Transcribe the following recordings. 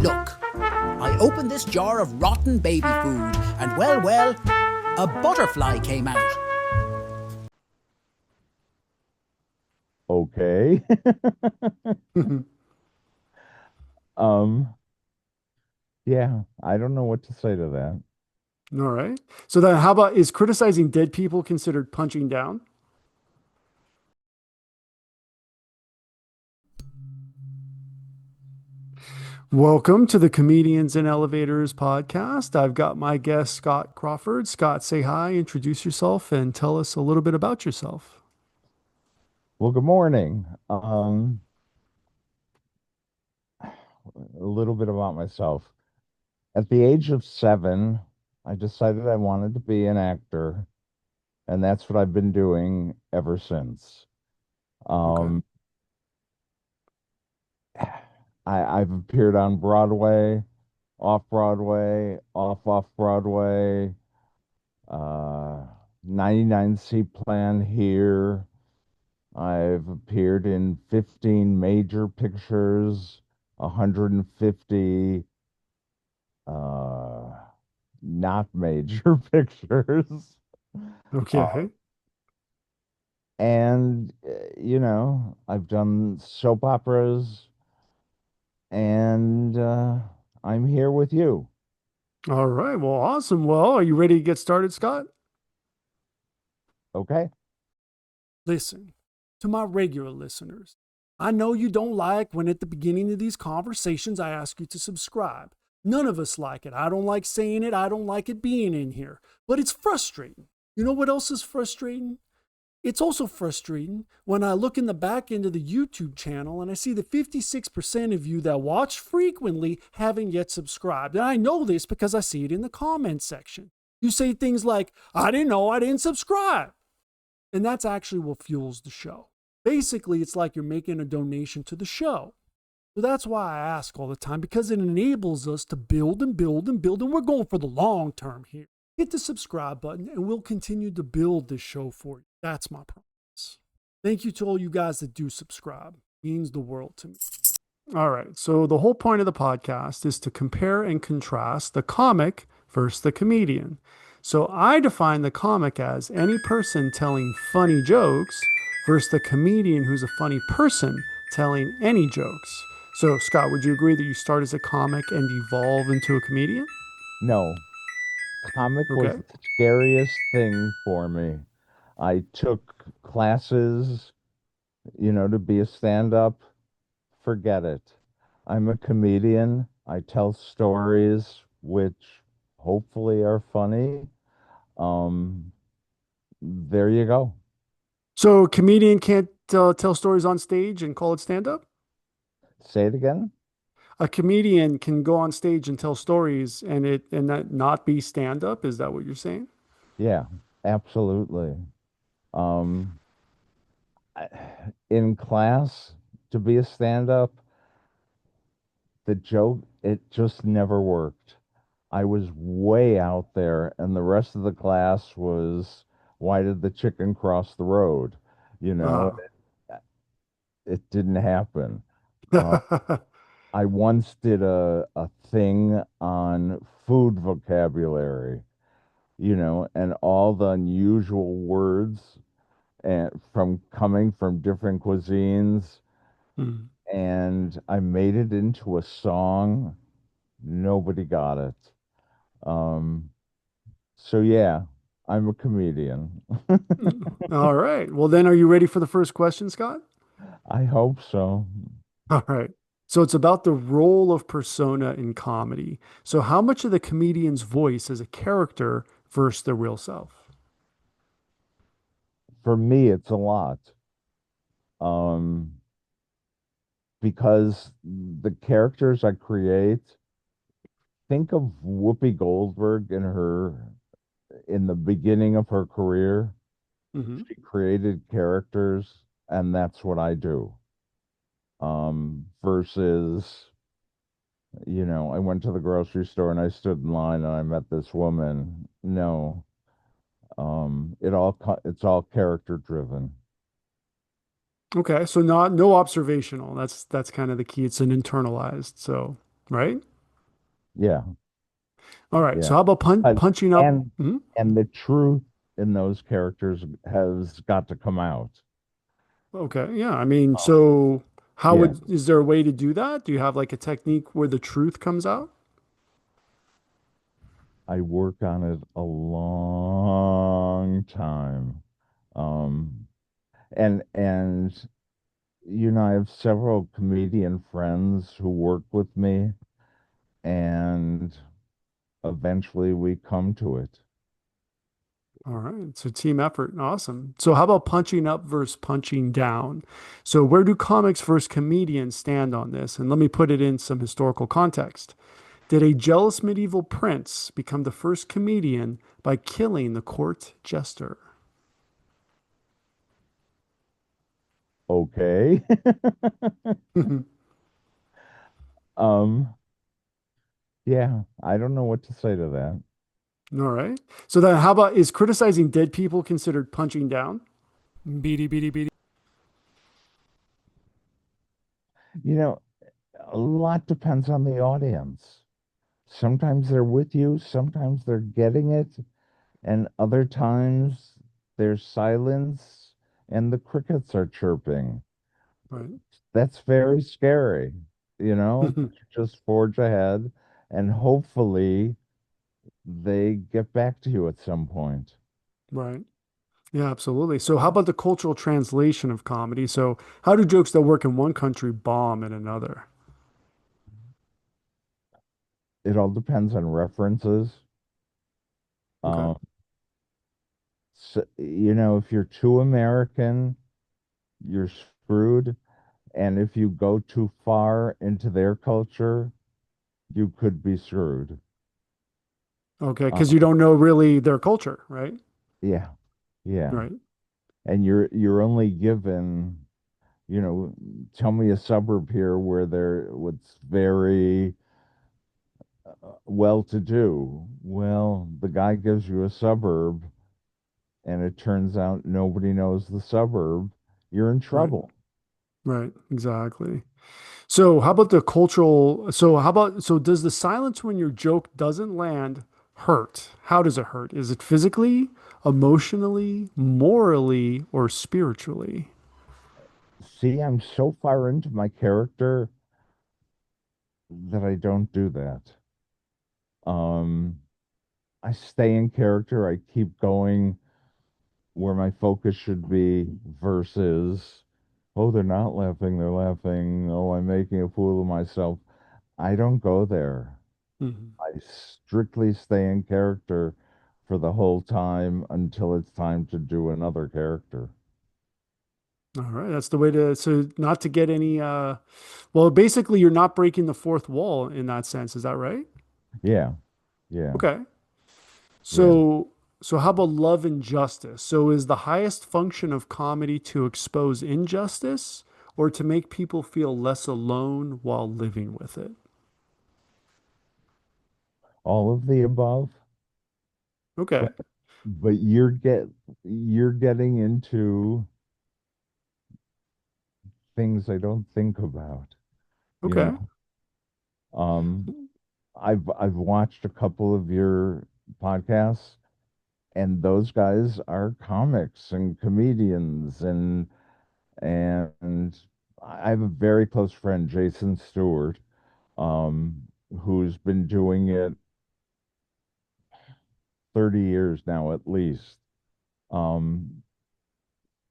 Look, I opened this jar of rotten baby food, and well, a butterfly came out. Okay. Um, yeah, I don't know what to say to that. All right. So then how about, is criticizing dead people considered punching down? Welcome to the Comedians in Elevators podcast. I've got my guest, Scott Crawford. Scott, say hi, introduce yourself, and tell us a little bit about yourself. Well, good morning. A little bit about myself. At the age of 7, I decided I wanted to be an actor, and that's what I've been doing ever since. Okay. Um, I've appeared on Broadway, off Broadway, off Broadway, uh, 99 C Plan here. I've appeared in 15 major pictures, 150 uh, not major pictures. Uh, Okay. and, I've done soap operas, and I'm here with you. All right. Well, awesome. Well, are you ready to get started, Scott? Okay. Listen, to my regular listeners, I know you don't like when at the beginning of these conversations I ask you to subscribe. None of us like it. I don't like saying it. I don't like it being in here. But it's frustrating. You know what else is frustrating? It's also frustrating when I look in the back end of the YouTube channel and I see that 56% of you that watch frequently haven't yet subscribed. And I know this because I see it in the comments section. You say things like, I didn't know I didn't subscribe. And that's actually what fuels the show. Basically, it's like you're making a donation to the show. So that's why I ask all the time, because it enables us to build and build and build. And we're going for the long term here. Hit the subscribe button and we'll continue to build this show for you. That's my promise. Thank you to all you guys that do subscribe. It means the world to me. All right. So the whole point of the podcast is to compare and contrast the comic versus the comedian. So I define the comic as any person telling funny jokes versus the comedian who's a funny person telling any jokes. So, Scott, would you agree that you start as a comic and evolve into a comedian? No, comic was Okay. the scariest thing for me. I took classes, to be a stand-up. Forget it. I'm a comedian. I tell stories which hopefully are funny. Um, there you go. So, a comedian can't tell stories on stage and call it stand up? Say it again. A comedian can go on stage and tell stories and that not be stand up. Is that what you're saying? Yeah, absolutely. Um, I- in class, to be a stand-up, the joke, it just never worked. I was way out there, and the rest of the class was, why did the chicken cross the road? You know, Ah. it didn't happen. Uh, I once did a thing on food vocabulary, and all the unusual words and from coming from different cuisines, Hmm. and I made it into a song. Nobody got it. Um, so yeah, I'm a comedian. All right. Well, then, are you ready for the first question, Scott? I hope so. All right. So it's about the role of persona in comedy. So how much of the comedian's voice is a character versus the real self? For me, it's a lot. Um, because the characters I create, think of Whoopi Goldberg in the beginning of her career. Hmm. She created characters, and that's what I do. Versus, I went to the grocery store and I stood in line and I met this woman. No, it's all character driven. Okay. So no observational. That's kind of the key. It's an internalized. So, right? Yeah, All right. yeah. So how about Uh, punching up? and Mhm. and the truth in those characters has got to come out. Okay. Yeah. I mean, Um, so how yeah, would, is there a way to do that? Do you have like a technique where the truth comes out? I work on it a long time. Um, and I have several comedian friends who work with me, and eventually we come to it. All right. So team effort. Awesome. So how about punching up versus punching down? So where do comics versus comedians stand on this? And let me put it in some historical context. Did a jealous medieval prince become the first comedian by killing the court jester? Okay. All Um, yeah, I don't know what to say to that. right. So then how about is criticizing dead people considered punching down? Beady, beady, beady. You know, a lot depends on the audience. Sometimes they're with you, sometimes they're getting it, and other times there's silence and the crickets are chirping. Right. That's very scary, but you just forge ahead and hopefully they get back to you at some point. Right. Yeah, absolutely. So how about the cultural translation of comedy? So how do jokes that work in one country bomb in another? It all depends on references. Okay. Um, so, if you're too American, you're screwed. And if you go too far into their culture, you could be screwed. Okay. Uh, Because you don't know really their culture, right? yeah, yeah. Right. And you're only given, you know, tell me a suburb here where there what's very well to do. Well, the guy gives you a suburb and it turns out nobody knows the suburb. You're in Right. trouble. Right. Exactly. So how about the cultural? So how about, so does the silence when your joke doesn't land hurt? How does it hurt? Is it physically, emotionally, morally, or spiritually? See, I'm so far into my character that I don't do that. Um, I stay in character. I keep going where my focus should be versus, oh, they're not laughing, they're laughing. Oh, I'm making a fool of myself. I don't go there. Mhm. I strictly stay in character for the whole time until it's time to do another character. All right, that's the way to, so not to get any well, basically you're not breaking the fourth wall in that sense, is that right? Yeah, yeah, Okay. yeah. So so how about love and justice? So is the highest function of comedy to expose injustice or to make people feel less alone while living with it? All of the above, Okay. but you're getting into things I don't think about, you Okay. know. Um, I've watched a couple of your podcasts, and those guys are comics and comedians, and I have a very close friend, Jason Stewart, um, who's been doing it 30 years now at least. Um,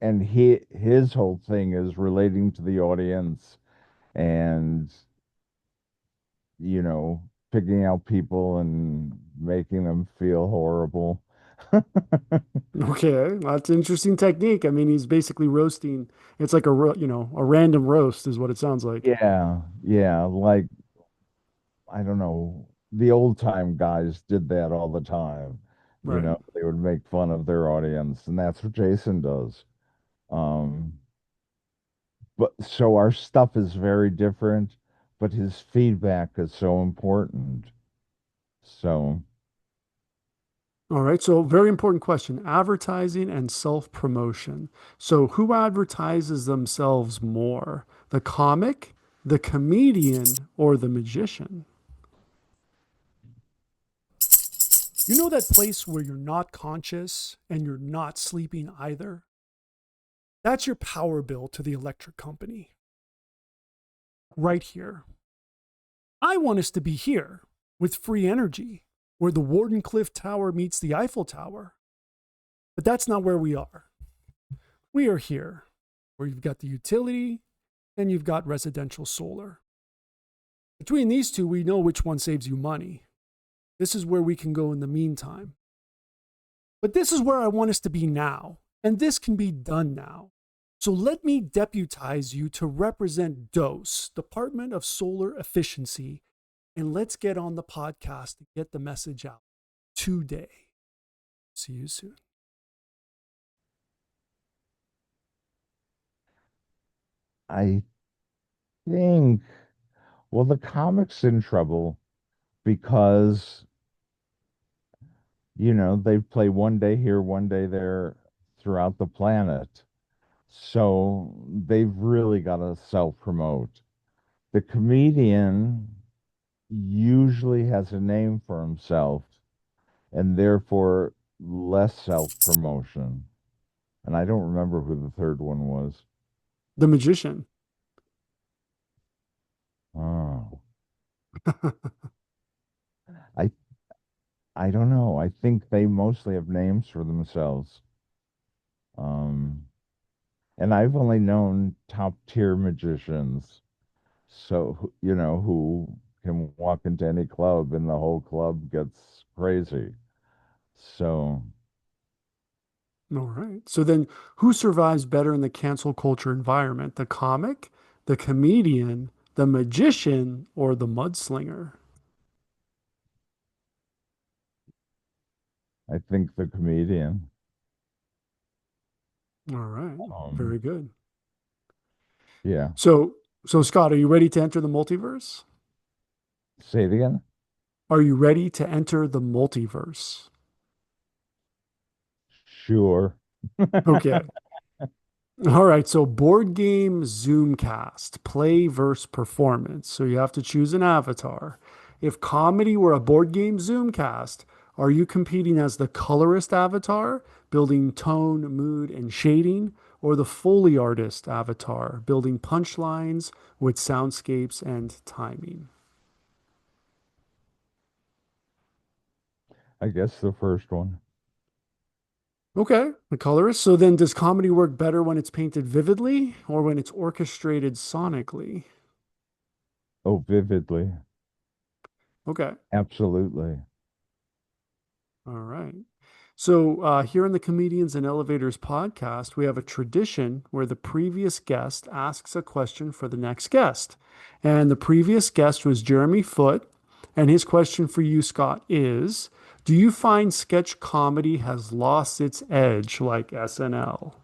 and his whole thing is relating to the audience and you know, picking out people and making them feel horrible. Okay. That's an interesting technique. I mean, he's basically roasting. It's like a a random roast is what it sounds like. Yeah, yeah, like I don't know, the old time guys did that all the time. Right. They would make fun of their audience, and that's what Jason does. Um, but so our stuff is very different, but his feedback is so important. So, All right. So, very important question, advertising and self promotion. So, who advertises themselves more, the comic, the comedian, or the magician? You know that place where you're not conscious and you're not sleeping either? That's your power bill to the electric company. Right here. I want us to be here with free energy, where the Wardenclyffe Tower meets the Eiffel Tower. But that's not where we are. We are here, where you've got the utility and you've got residential solar. Between these two, we know which one saves you money. This is where we can go in the meantime. But this is where I want us to be now, and this can be done now. So let me deputize you to represent DOSE, Department of Solar Efficiency, and let's get on the podcast to get the message out today. See you soon. I think, well, the comic's in trouble because, they play one day here, one day there throughout the planet. So they've really got to self-promote. The comedian usually has a name for himself and therefore less self-promotion. And I don't remember who the third one was. The magician. Oh, I I don't know. I think they mostly have names for themselves. Um, and I've only known top tier magicians. So, who can walk into any club and the whole club gets crazy. So, All right. So then who survives better in the cancel culture environment? The comic, the comedian, the magician, or the mudslinger? I think the comedian. All right. Um, Very good. yeah. So Scott, are you ready to enter the multiverse? Say it again. Are you ready to enter the multiverse? Sure. Okay. All right. So board game Zoomcast, play versus performance. So you have to choose an avatar. If comedy were a board game Zoomcast, are you competing as the colorist avatar, building tone, mood, and shading, or the Foley artist avatar, building punchlines with soundscapes and timing? I guess the first one. Okay, the colorist. So then does comedy work better when it's painted vividly or when it's orchestrated sonically? Oh, vividly. Okay. Absolutely. All right. So, here in the Comedians and Elevators podcast, we have a tradition where the previous guest asks a question for the next guest. And the previous guest was Jeremy Foote. And his question for you, Scott, is: do you find sketch comedy has lost its edge like SNL?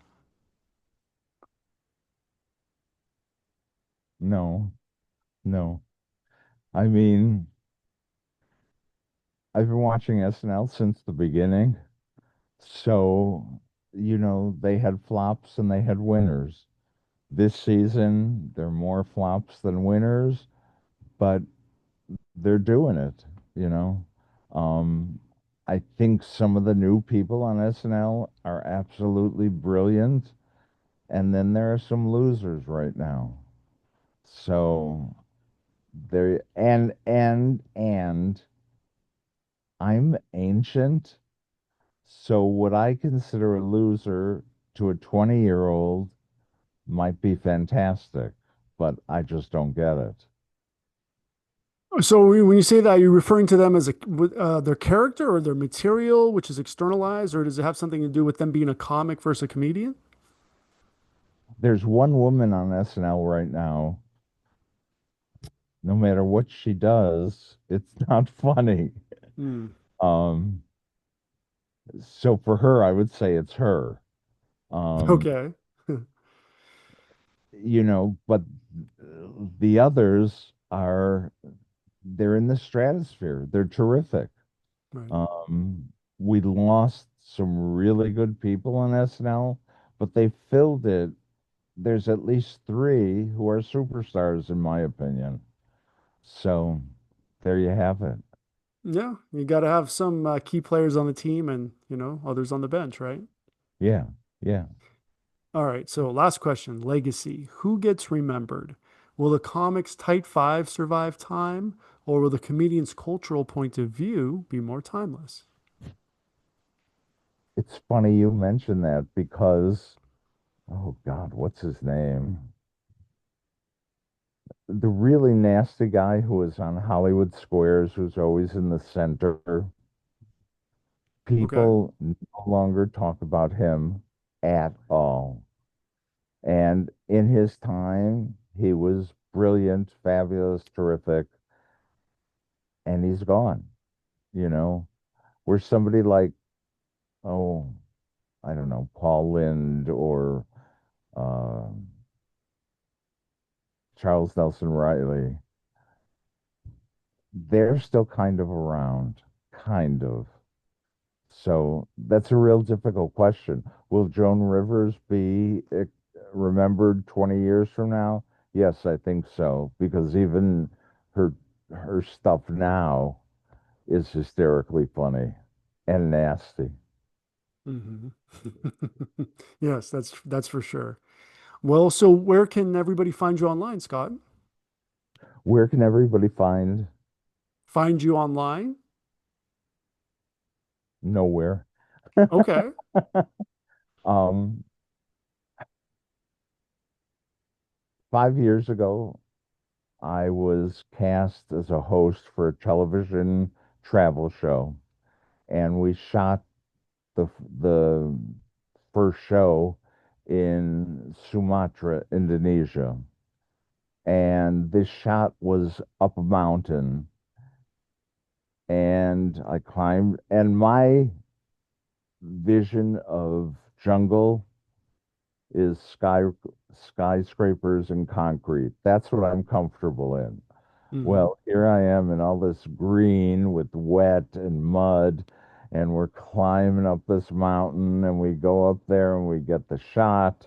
No, no. I mean, I've been watching SNL since the beginning. So, they had flops and they had winners. This season, there are more flops than winners, but they're doing it, you know. Um, I think some of the new people on SNL are absolutely brilliant, and then there are some losers right now. So there and I'm ancient, so what I consider a loser to a 20-year-old might be fantastic, but I just don't get it. So when you say that, you're referring to them as their character or their material, which is externalized, or does it have something to do with them being a comic versus a comedian? There's one woman on SNL right now, no matter what she does, it's not funny. Hmm. Um, so for her, I would say it's her. Um, Okay. but the others they're in the stratosphere. They're terrific. Right. Um, we lost some really good people on SNL, but they filled it. There's at least three who are superstars, in my opinion. So there you have it. Yeah, you got to have some key players on the team and, others on the bench, right? Yeah, yeah. All right, so last question, legacy. Who gets remembered? Will the comic's tight five survive time, or will the comedian's cultural point of view be more timeless? It's funny you mention that because, oh God, what's his name? The really nasty guy who was on Hollywood Squares, who's always in the center. Okay. People no longer talk about him at all. And in his time, he was brilliant, fabulous, terrific, and he's gone, you know. Where somebody like, oh, I don't know, Paul Lind or uh, Charles Nelson Riley, they're still kind of around, kind of. So that's a real difficult question. Will Joan Rivers be remembered 20 years from now? Yes, I think so, because even her her stuff now is hysterically funny and nasty. Hmm. Yes, that's for sure. Well, so where can everybody find you online, Scott? Where can everybody find Find you online? nowhere? Okay. um, 5 years ago, I was cast as a host for a television travel show, and we shot the first show in Sumatra, Indonesia. And this shot was up a mountain, and I climbed, and my vision of jungle is skyscrapers and concrete. That's what I'm comfortable in. Hmm. Well, here I am in all this green with wet and mud, and we're climbing up this mountain, and we go up there and we get the shot.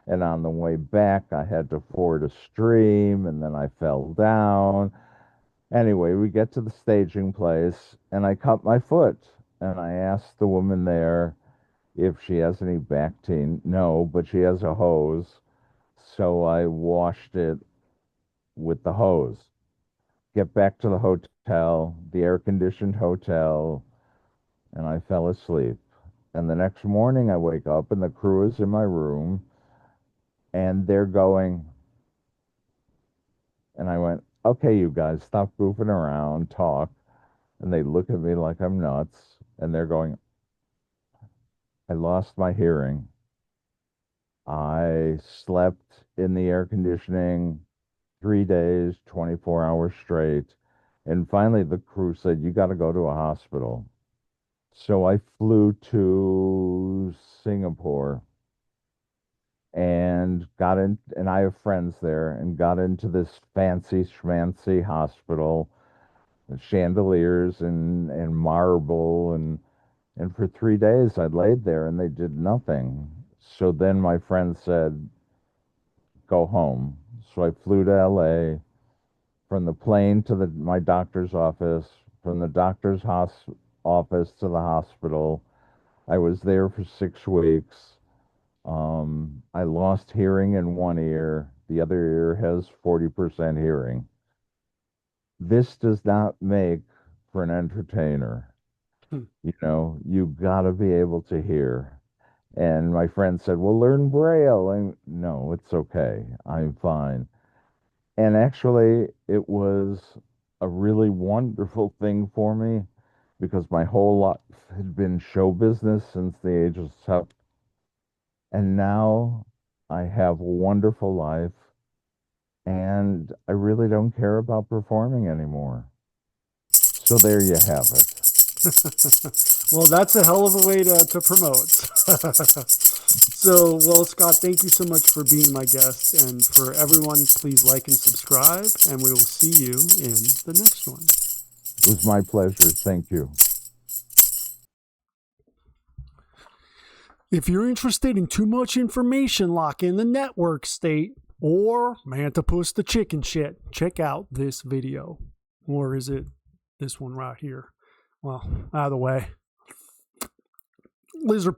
And on the way back, I had to ford a stream, and then I fell down. Anyway, we get to the staging place, and I cut my foot. And I asked the woman there if she has any Bactine. No, but she has a hose. So I washed it with the hose. Get back to the hotel, the air conditioned hotel, and I fell asleep. And the next morning I wake up and the crew is in my room and they're going, and I went, okay, you guys, stop goofing around, talk. And they look at me like I'm nuts. And they're going, I lost my hearing. I slept in the air conditioning 3 days, 24 hours straight. And finally, the crew said, you got to go to a hospital. So I flew to Singapore and got in, and I have friends there, and got into this fancy schmancy hospital, with chandeliers and marble, and for 3 days I laid there and they did nothing. So then my friend said, go home. So I flew to LA, from the plane to my doctor's office, from the doctor's office to the hospital. I was there for 6 weeks. I lost hearing in one ear. The other ear has 40% hearing. This does not make for an entertainer. You know, you gotta be able to hear. And my friend said, well, learn Braille. And no, it's okay. I'm fine. And actually, it was a really wonderful thing for me because my whole life had been show business since the age of 7. And now I have a wonderful life and I really don't care about performing anymore. So there you have it. Well, that's a hell of a way to promote. So, well, Scott, thank you so much for being my guest. And for everyone, please like and subscribe, and we will see you in the next one. It was my pleasure. Thank you. If you're interested in too much information like in the network state or Mantipus the chicken shit, check out this video. Or is it this one right here? Well, either way, these are